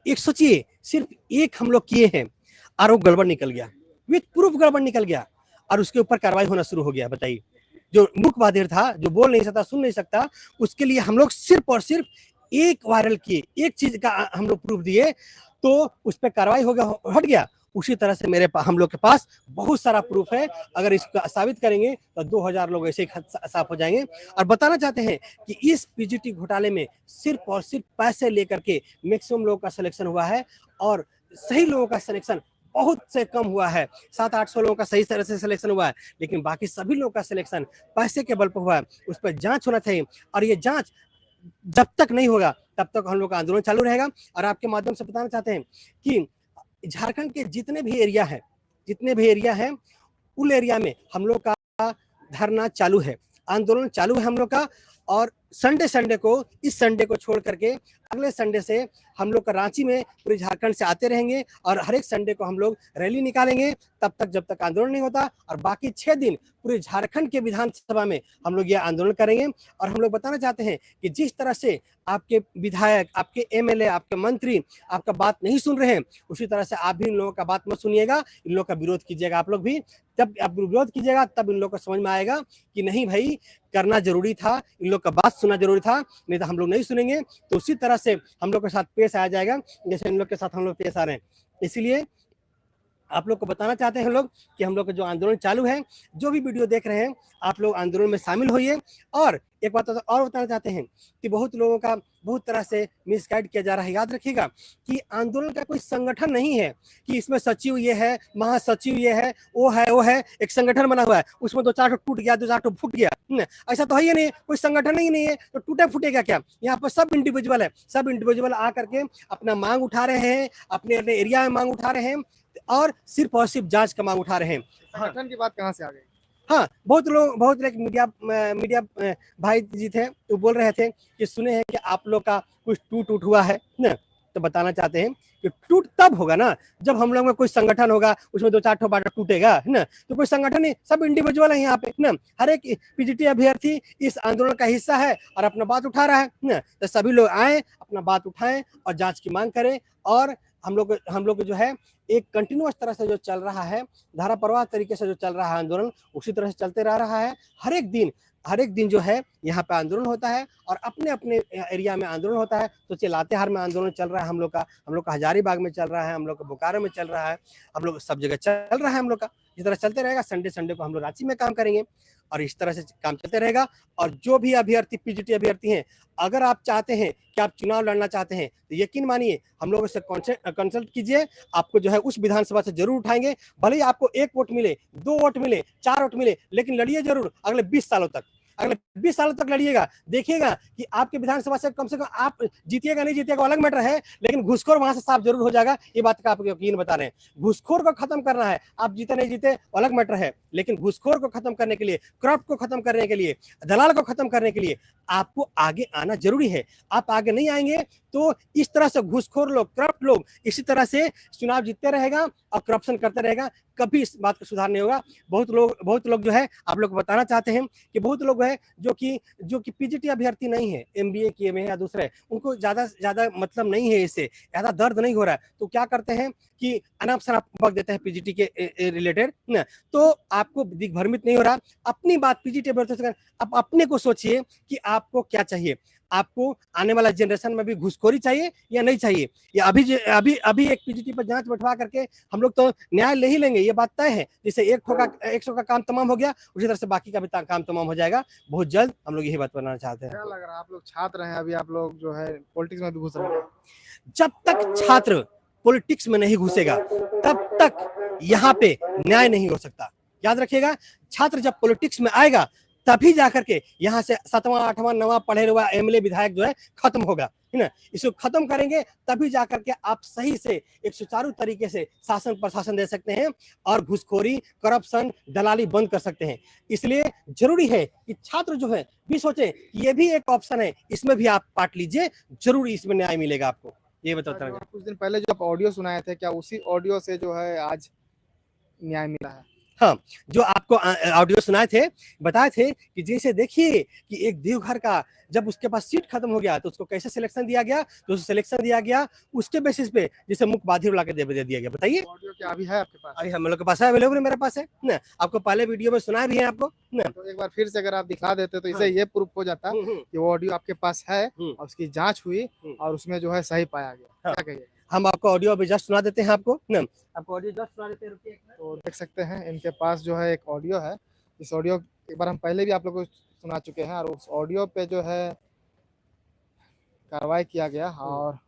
एक सोचिए, सिर्फ एक हम लोग किए हैं और वो गड़बड़ निकल गया, विथ प्रूफ गड़बड़ निकल गया और उसके ऊपर कार्रवाई होना शुरू हो गया। बताइए, जो मूक बधिर था, जो बोल नहीं सकता, सुन नहीं सकता, उसके लिए हम लोग सिर्फ और सिर्फ एक वायरल किए, एक चीज का हम लोग प्रूफ दिए तो उस पर कार्रवाई हो गया, हट गया। उसी तरह से हम लोग के पास बहुत सारा प्रूफ है। अगर इसको साबित करेंगे तो 2000 लोग ऐसे ही साफ हो जाएंगे। और बताना चाहते हैं कि इस पीजीटी घोटाले में सिर्फ और सिर्फ पैसे लेकर के मैक्सिमम लोगों का सिलेक्शन हुआ है और सही लोगों का सिलेक्शन बहुत से कम हुआ है। 700-800 लोगों का सही तरह से सिलेक्शन हुआ है, लेकिन बाकी सभी लोगों का सिलेक्शन पैसे के बल पर हुआ है। उस पर जांच होना चाहिए और ये जांच जब तक नहीं होगा तब तक हम लोग का आंदोलन चालू रहेगा। और आपके माध्यम से बताना चाहते हैं कि झारखंड के जितने भी एरिया है उन एरिया में हम लोग का धरना चालू है, आंदोलन चालू है हम लोग का। और संडे को, इस संडे को छोड़ करके अगले संडे से हम लोग का रांची में पूरे झारखंड से आते रहेंगे और हर एक संडे को हम लोग रैली निकालेंगे तब तक जब तक आंदोलन नहीं होता। और बाकी 6 दिन पूरे झारखंड के विधानसभा में हम लोग ये आंदोलन करेंगे। और हम लोग बताना चाहते हैं कि जिस तरह से आपके विधायक, आपके एमएलए, आपके मंत्री आपका बात नहीं सुन रहे हैं, उसी तरह से आप भी इन लोगों का बात मत सुनिएगा, इन लोगों का विरोध कीजिएगा। आप लोग भी जब आप विरोध कीजिएगा तब इन लोगों को समझ में आएगा कि नहीं भाई, करना जरूरी था, इन लोग का बात सुनना जरूरी था, नहीं तो हम लोग नहीं सुनेंगे। तो उसी तरह से हम लोग के साथ पेश आया जाएगा जैसे इन लोग के साथ हम लोग पेश आ रहे हैं। इसलिए आप लोग को बताना चाहते हैं हम लोग कि हम लोग का जो आंदोलन चालू है, जो भी वीडियो देख रहे हैं आप लोग आंदोलन में शामिल होइए। और एक बात और बताना चाहते हैं कि बहुत लोगों का बहुत तरह से मिसगाइड किया जा रहा है। याद रखिएगा कि आंदोलन का कोई संगठन नहीं है कि इसमें सचिव ये है, महासचिव ये है, वो है। एक संगठन बना हुआ है, उसमें 2-4 टूट गया, 2-4 फूट गया, ऐसा तो है ही नहीं। कोई संगठन ही नहीं है तो टूटे फूटेगा क्या? यहाँ पर सब इंडिविजुअल है, सब इंडिविजुअल आकर के अपना मांग उठा रहे हैं, अपने अपने एरिया में मांग उठा रहे हैं और सिर्फ जांच का मांग उठा रहे हैं। संगठन की बात कहाँ से आ गई? हाँ, बहुत लोग मीडिया भाई जी थे तो बोल रहे थे कि सुने हैं कि आप लोग का कुछ टूट हुआ है ना। तो बताना चाहते हैं कि टूट तब होगा ना जब हम लोग में कोई संगठन होगा, उसमें 2-4 बाटा टूटेगा है ना। तो कोई संगठन नहीं, सब इंडिविजुअल है यहाँ पे ना। हर एक पीजीटी अभ्यर्थी इस आंदोलन का हिस्सा है और अपना बात उठा रहा है ना। तो सभी लोग आए, अपना बात उठाएं और जांच की मांग करें। और हम लोग जो है एक कंटिन्यूअस तरह से जो चल रहा है, धारा प्रवाह तरीके से जो चल रहा है आंदोलन, उसी तरह से चलते रह रहा है। हर एक दिन जो है यहाँ पे आंदोलन होता है और अपने अपने एरिया में आंदोलन होता है। तो लातेहार में आंदोलन चल रहा है हम लोग का हजारीबाग में चल रहा है, हम लोग का बोकारो में चल रहा है, हम लोग सब जगह चल रहा है हम लोग का। इस तरह चलते रहेगा। संडे को हम लोग रांची में काम करेंगे और इस तरह से काम चलते रहेगा। और जो भी अभ्यर्थी पीजीटी अभ्यर्थी हैं, अगर आप चाहते हैं कि आप चुनाव लड़ना चाहते हैं तो यकीन मानिए हम लोगों से कंसल्ट कीजिए, आपको जो है उस विधानसभा से जरूर उठाएंगे। भले ही आपको 1 वोट मिले, 2 वोट मिले, 4 वोट मिले, लेकिन लड़िए जरूर अगले 20 सालों तक। अगले 20 सालों तक लड़िएगा, देखिएगा कि आपके विधानसभा से कम आप जीतिएगा नहीं जीतिएगा अलग मैटर है, लेकिन घूसखोर वहां से साफ जरूर हो जाएगा। ये बात का आपको यकीन बता रहे हैं। घूसखोर को खत्म करना है, आप जीते नहीं जीते अलग मैटर है, लेकिन घूसखोर को खत्म करने के लिए, करप्ट को खत्म करने के लिए, दलाल को खत्म करने के लिए आपको आगे आना जरूरी है। आप आगे नहीं आएंगे तो इस तरह से घूसखोर लोग, करप्ट लोग इसी तरह से चुनाव जीतते रहेगा और करप्शन करते रहेगा, कभी इस बात का सुधार नहीं होगा। बहुत लोग जो है आप लोग को बताना चाहते हैं कि बहुत लोग है जो कि पीजीटी अभ्यर्थी नहीं है, एमबीए किए हुए हैं या दूसरे, उनको ज्यादा मतलब नहीं है, इससे ज्यादा दर्द नहीं हो रहा है, तो क्या करते हैं कि अनाप शनाप बक देते हैं पीजीटी के रिलेटेड ना। तो आपको दिग्भ्रमित नहीं हो रहा, अपनी बात पीजीटी अभ्यर्थी से आप अपने को सोचिए कि आपको क्या चाहिए। आपको आने वाला जनरेशन में भी घुसखोरी चाहिए या नहीं चाहिए? या अभी एक पीजीटी पर जांच बैठवा करके हम लोग तो न्याय ले ही लेंगे, ये बात तय है। जैसे 100 का काम तमाम हो गया, उसी तरह से बाकी का भी काम तमाम हो जाएगा बहुत जल्द। हम लोग यही बात बनाना चाहते हैं। क्या लग रहा है, आप लोग छात्र हैं, अभी आप लोग जो है पॉलिटिक्स में भी घुस रहे हैं? जब तक छात्र पॉलिटिक्स में नहीं घुसेगा तब तक यहाँ पे न्याय नहीं हो सकता। याद रखिएगा, छात्र जब पॉलिटिक्स में आएगा तभी जाकर के यहाँ से 7वां 8वां 9वां पढ़े हुआ एमएलए विधायक जो है खत्म होगा, है ना। इसको खत्म करेंगे तभी जाकर के आप सही से एक सुचारू तरीके से शासन प्रशासन दे सकते हैं और घुसखोरी, करप्शन, दलाली बंद कर सकते हैं। इसलिए जरूरी है कि छात्र जो है भी सोचे ये भी एक ऑप्शन है, इसमें भी आप पार्ट लीजिए, जरूर इसमें न्याय मिलेगा आपको। ये बताता हूँ। कुछ दिन पहले जो आप ऑडियो सुनाए थे, क्या उसी ऑडियो से जो है आज न्याय मिला है? हाँ, जो आपको ऑडियो सुनाए थे, बताए थे कि जैसे देखिए कि एक देवघर का जब उसके पास सीट खत्म हो गया तो उसको कैसे सिलेक्शन दिया गया, तो उसे सिलेक्शन दिया गया उसके बेसिस पे जैसे मुख बाधिर ला के दे दिया गया। बताइए। ऑडियो क्या अभी है आपके पास? अरे हम लोग के पास है, अवेलेबल है, मेरे पास है ना। आपको पहले वीडियो में सुनाया भी है आपको ना। तो एक बार फिर से अगर आप दिखा देते तो हाँ। इससे ये प्रूफ हो जाता हम्म, हम्म, कि वो ऑडियो आपके पास है हम्म, और उसकी जांच हुई हम्म। और उसमें जो है सही पाया गया। हाँ। क्या कहिए? हम आपको ऑडियो अभी जस्ट सुना देते हैं आपको ना। आपको ऑडियो जस्ट सुना देते हैं, रुकिए एक मिनट। तो देख सकते हैं इनके पास जो है एक ऑडियो है। इस ऑडियो एक बार हम पहले भी आप लोगों को सुना चुके हैं और उस ऑडियो पे जो है कार्रवाई किया गया और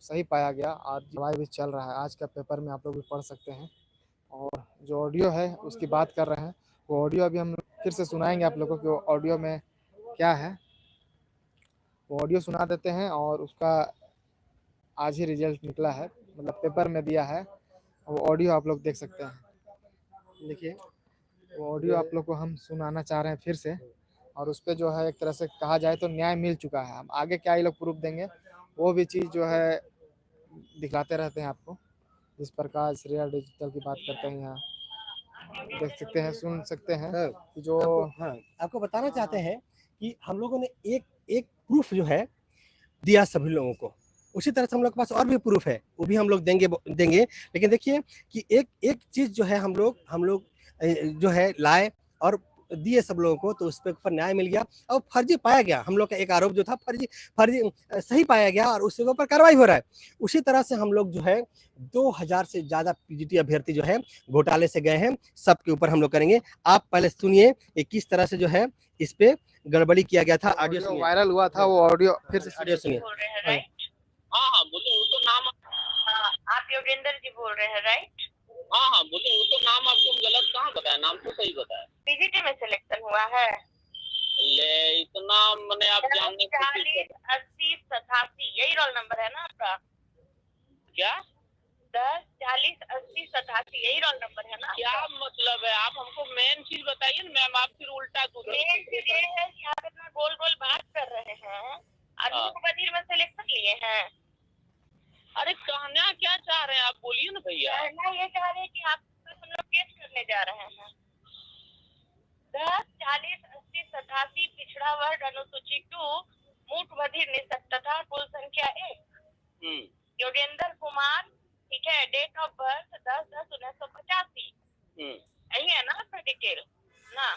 सही पाया गया और कार्रवाई भी चल रहा है। आज का पेपर में आप लोग भी पढ़ सकते हैं और जो ऑडियो है उसकी बात कर रहे हैं। वो ऑडियो अभी हम फिर से सुनाएंगे आप लोगों को कि वो ऑडियो में क्या है। वो ऑडियो सुना देते हैं और उसका आज ही रिजल्ट निकला है, मतलब पेपर में दिया है। वो ऑडियो आप लोग देख सकते हैं। देखिए वो ऑडियो आप लोग को हम सुनाना चाह रहे हैं फिर से और उस पर जो है एक तरह से कहा जाए तो न्याय मिल चुका है। हम आगे क्या ये लोग प्रूफ देंगे वो भी चीज़ जो है दिखाते रहते हैं आपको। जिस प्रकार श्रेया डिजिटल की बात करते हैं यहाँ देख सकते हैं, सुन सकते हैं हाँ, कि जो हाँ, आपको बताना चाहते हैं कि हम लोगों ने एक एक प्रूफ जो है दिया सभी लोगों को, उसी तरह से हम लोग के पास और भी प्रूफ है, वो भी हम लोग देंगे। लेकिन देखिए कि एक एक चीज जो है हम लोग जो है लाए और दिए सब लोगों को, तो उस पे ऊपर न्याय मिल गया और फर्जी पाया गया। हम लोग का एक आरोप जो था फर्जी फर्जी सही पाया गया और उसके ऊपर कार्रवाई हो रहा है। उसी तरह से हम लोग जो है 2000 से ज्यादा पीजीटी अभ्यर्थी जो है घोटाले से गए हैं, सबके ऊपर हम लोग करेंगे। आप पहले सुनिए कि किस तरह से जो है इस पे गड़बड़ी किया गया था। ऑडियो सुनिए, वायरल हुआ था वो ऑडियो फिर से ऑडियो सुनिए। बोल रहे हैं राइट? हाँ हाँ बोलिए, वो तो नाम आप योगेंद्र जी बोल रहे हैं राइट? हाँ हाँ बोलिए, वो तो नाम आपको गलत कहाँ बताया, नाम तो सही बताया। पीजीटी में सिलेक्शन हुआ है। ले इतना मैंने आप जानने की 40 80 87 यही रोल नंबर है ना आपका? क्या 10 40 80 87 यही रोल नंबर है ना? क्या मतलब है, आप हमको मेन चीज बताइए ना मैम, आप फिर उल्टा मेन चीज ये है कि आप इतना गोल गोल बात कर रहे हैं। मुख बधिर में सिलेक्शन लिए हैं। अरे कहना क्या चाह रहे हैं आप, बोलिए ना भैया। कहना ये चाह रहे हैं कि आप हम लोग केस करने जा रहे हैं। 10 40 80 87 पिछड़ा वर्ग अनुसूची 2 मूक बधिर निःशक्तता कुल संख्या 1 योगेंद्र कुमार, ठीक है, डेट ऑफ बर्थ 10/10/1985। यही है ना आपका डिटेल ना?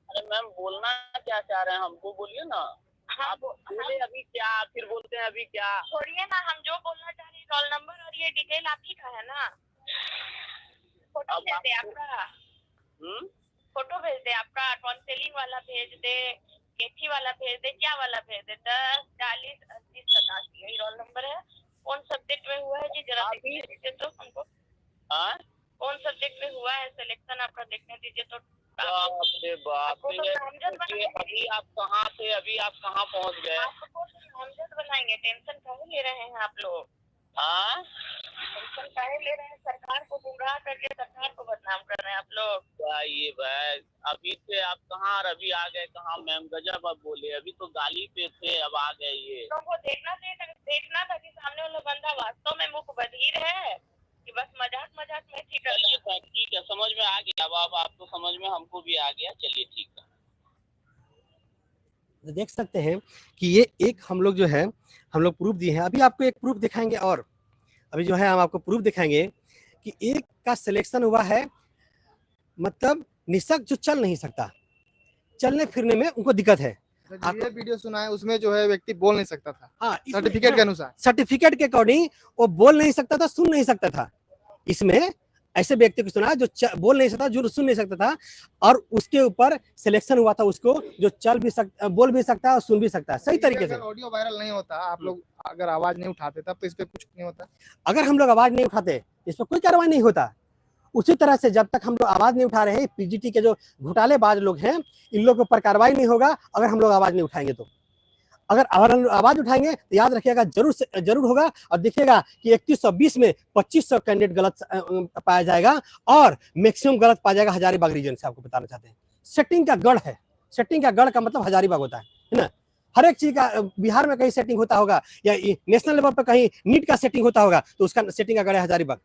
अरे मैम बोलना क्या चाह रहे हैं हमको बोलिए ना। हाँ, बोले अभी क्या, फिर बोलते हैं अभी क्या। छोड़िए ना, हम जो बोलना चाह रहे हैं रोल नंबर और ये डिटेल आप ही का है ना। फोटो भेज दे आपका, फोटो भेज दे आपका, काउंसलिंग वाला भेज दे, केटी वाला भेज दे, क्या वाला भेज दे। 10 40 80 87 यही रोल नंबर है। कौन सब्जेक्ट में हुआ है जी, जरा देखने दीजिए तो हमको। कौन सब्जेक्ट में हुआ है सिलेक्शन आपका, देखने दीजिए तो। अरे बाप रे, अभी आप कहाँ थे, अभी आप कहाँ पहुँच गए? आपको नामजद बनाएंगे, टेंशन काहे ले रहे हैं आप लोग? टेंशन काहे ले रहे हैं? सरकार को गुमराह करके सरकार को बदनाम कर रहे हैं आप लोग। ये भाई अभी थे आप कहाँ और अभी आ गए कहाँ मैम, गजब आप बोले। अभी तो गाली पे थे, अब आ गए ये। लोगों को देखना था कि सामने वाला बंदा वास्तव में मुख बधिर है कि बस मजाक में ठीक है। ठीक है, समझ में आ गया, अब आपको समझ में हमको भी आ गया, चलिए ठीक है। तो देख सकते हैं कि ये एक हम लोग जो है हम लोग प्रूफ दिए हैं। अभी आपको एक प्रूफ दिखाएंगे और अभी जो है हम आपको प्रूफ दिखाएंगे कि एक का सिलेक्शन हुआ है, मतलब निःशक्त जो चल नहीं सकता, चलने फिरने में उनको दिक्कत है। ये वीडियो सुना है उसमें जो है व्यक्ति बोल नहीं सकता था। हाँ, सर्टिफिकेट के अनुसार, सर्टिफिकेट के अकॉर्डिंग वो बोल नहीं सकता था, सुन नहीं सकता था। इसमें ऐसे व्यक्ति को सुना जो बोल नहीं सकता, जो सुन नहीं सकता था, और उसके ऊपर सिलेक्शन हुआ था उसको जो चल भी सकता, बोल भी सकता है और सुन भी सकता है सही तरीके से। ऑडियो वायरल नहीं होता, आप लोग अगर आवाज नहीं उठाते तब तो इस पे कुछ नहीं होता। अगर हम लोग आवाज नहीं उठाते इस पर कोई कार्रवाई नहीं होता। उसी तरह से जब तक हम लोग आवाज नहीं उठा रहे हैं, पीजीटी के जो घोटालेबाज लोग हैं इन लोगों के ऊपर कार्रवाई नहीं होगा अगर हम लोग आवाज नहीं उठाएंगे तो। अगर आवाज उठाएंगे तो याद रखिएगा जरूर होगा और देखिएगा कि 3120 में 2500 कैंडिडेट गलत पाया जाएगा और मैक्सिमम गलत पाया जाएगा हजारीबाग रीजन से। आपको बताना चाहते हैं सेटिंग का गढ़ है, सेटिंग का गढ़ का मतलब हजारीबाग होता है ना। हर एक चीज का बिहार में कहीं सेटिंग होता होगा या नेशनल लेवल पर कहीं नीट का सेटिंग होता होगा तो उसका सेटिंग का गढ़ है हजारीबाग।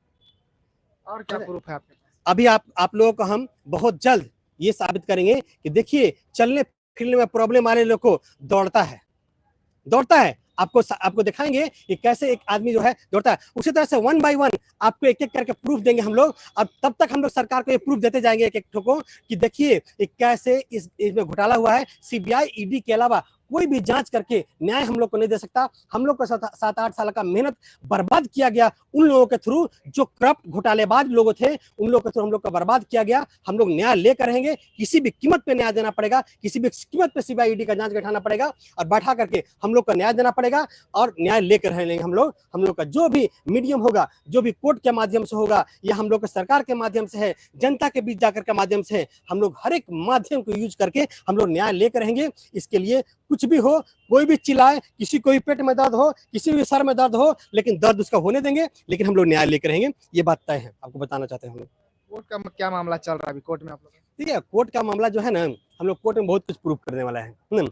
और क्या प्रूफ है आपके पास? अभी आप लोगों को हम बहुत जल्द ये साबित करेंगे कि देखिए चलने फिरने में प्रॉब्लम वाले लोग को दौड़ता है। आपको दिखाएंगे कि कैसे एक आदमी जो है दौड़ता है। उसी तरह से 1 बाय 1 आपको एक एक करके प्रूफ देंगे हम लोग। अब तब तक हम लोग सरकार को ये प्रूफ देते जाएंगे एक एक ठोको कि देखिए कैसे इसमें घोटाला हुआ है। सीबीआई ईडी के अलावा कोई भी जांच करके न्याय हम लोग को नहीं दे सकता। हम लोग को 7-8 साल का मेहनत बर्बाद किया गया उन लोगों के थ्रू जो करप्ट घोटालेबाज लोग थे, उन लोगों के थ्रू हम लोग का बर्बाद किया गया। हम लोग न्याय लेकर रहेंगे, किसी भी कीमत पे न्याय देना पड़ेगा, किसी भी कीमत पे सीबीआई ईडी का जांच बैठाना पड़ेगा और बैठा करके हम लोग को न्याय देना पड़ेगा और न्याय लेकर रहेंगे हम लोग का जो भी मीडियम होगा, जो भी कोर्ट के माध्यम से होगा या हम लोग का सरकार के माध्यम से है, जनता के बीच जाकर के माध्यम से है, हम लोग हर एक माध्यम को यूज करके हम लोग न्याय लेकर रहेंगे। इसके लिए कुछ भी हो, कोई भी चिल्लाए, किसी को भी पेट में दर्द हो, किसी भी सर में दर्द हो, लेकिन दर्द उसका होने देंगे, लेकिन हम लोग न्याय लेकर रहेंगे। ये बात तय है, आपको बताना चाहते हैं हम लोग। कोर्ट का क्या मामला चल रहा है अभी कोर्ट में आप लोग? ठीक है, कोर्ट का मामला जो है ना, हम लोग कोर्ट में बहुत कुछ प्रूफ करने वाला है ना।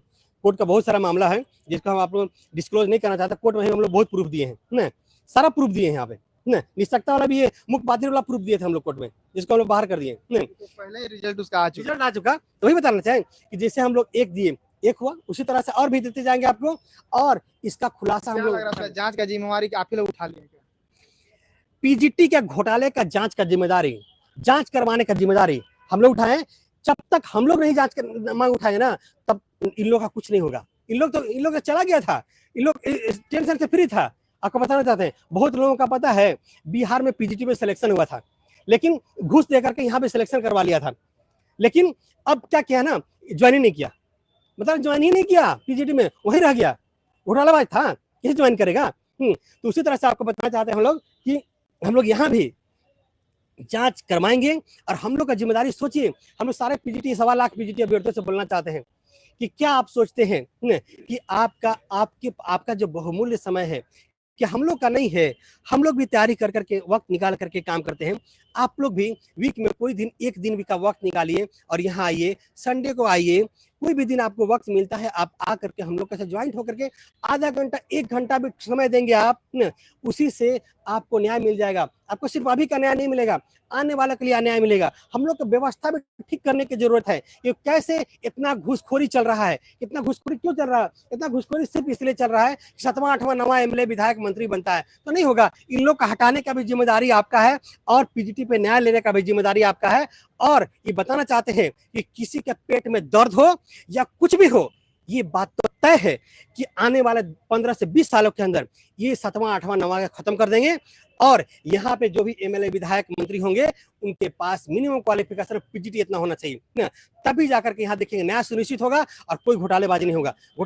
कोर्ट का बहुत सारा मामला है जिसको हम आप लोग डिस्क्लोज नहीं करना चाहते। कोर्ट में हम लोग बहुत प्रूफ दिए हैं ना, सारा प्रूफ दिए हैं यहाँ पे ना। निष्पक्षता वाला भी, ये मुख्य बाधिर वाला प्रूफ दिए थे हम लोग कोर्ट में, जिसको हम लोग बाहर कर दिए ना। तो पहले ही रिजल्ट उसका आ चुका, तो वही बताना चाहें कि जैसे हम लोग एक दिए, एक हुआ, उसी तरह से और भी देते जाएंगे आपको। और इसका खुलासा हम लोग, जांच का जिम्मेवारी आप ही लोग उठा लिए? पीजीटी के घोटाले का जांच का जिम्मेदारी, जांच करवाने का जिम्मेदारी हम लोग उठाएं। जब तक हम लोग नहीं जांच कर मांग उठाएंगे ना, तब इन लोगों का कुछ नहीं होगा। इन लोग का चला गया था, इन लोग टेंशन से फ्री था। आपको बताना चाहते हैं, बहुत लोगों का पता है बिहार में पीजीटी में सिलेक्शन हुआ था, लेकिन घूस देकर के यहाँ पे सिलेक्शन करवा लिया था। लेकिन अब क्या किया ना, ज्वाइन ही नहीं किया, मतलब ज्वाइन ही नहीं किया पीजीटी में, वहीं रह गया। घोटालाबाज था, कैसे ज्वाइन करेगा? तो उसी तरह से आपको बताना चाहते हैं हम लोग कि हम लोग यहाँ भी जांच करवाएंगे। और हम लोग का जिम्मेदारी, सोचिए, हम लोग सारे पीजीटी 1.25 लाख पीजीटी अभ्यर्थियों से बोलना चाहते हैं कि क्या आप सोचते हैं कि आपका जो बहुमूल्य समय है कि हम लोग का नहीं है? हम लोग भी तैयारी कर करके वक्त निकाल करके काम करते हैं। आप लोग भी वीक में कोई दिन, एक दिन भी का वक्त निकालिए और यहाँ आइए, संडे को आइए, कोई भी दिन आपको वक्त मिलता है, आप आ करके हम लोग कैसे ज्वाइंट होकर के आधा घंटा 1 घंटा भी समय देंगे आप, उसी से आपको न्याय मिल जाएगा। आपको सिर्फ अभी का न्याय नहीं मिलेगा, आने वाले के लिए न्याय मिलेगा। हम लोग को व्यवस्था भी ठीक करने की जरूरत है कि कैसे इतना घूसखोरी चल रहा है। इतना घूसखोरी क्यों चल रहा है? इतना घूसखोरी सिर्फ इसलिए चल रहा है 7वां 8वां 9वां एमएलए विधायक मंत्री बनता है तो नहीं होगा। इन लोग का हटाने का भी जिम्मेदारी आपका है और पीजीटी पे न्याय लेने का भी जिम्मेदारी आपका है। और ये बताना चाहते हैं कि किसी के पेट में दर्द हो या कुछ भी हो, ये बात तो तय है कि आने वाले 15 से 20 सालों के अंदर ये 7वां 8वां 9वां खत्म कर देंगे। और यहाँ पे जो भी एमएलए विधायक मंत्री होंगे, उनके पास मिनिमम क्वालिफिकेशन पीजीटी इतना होना चाहिए ना, तभी जाकर के यहाँ देखेंगे न्याय सुनिश्चित होगा और कोई घोटालेबाजी नहीं होगा।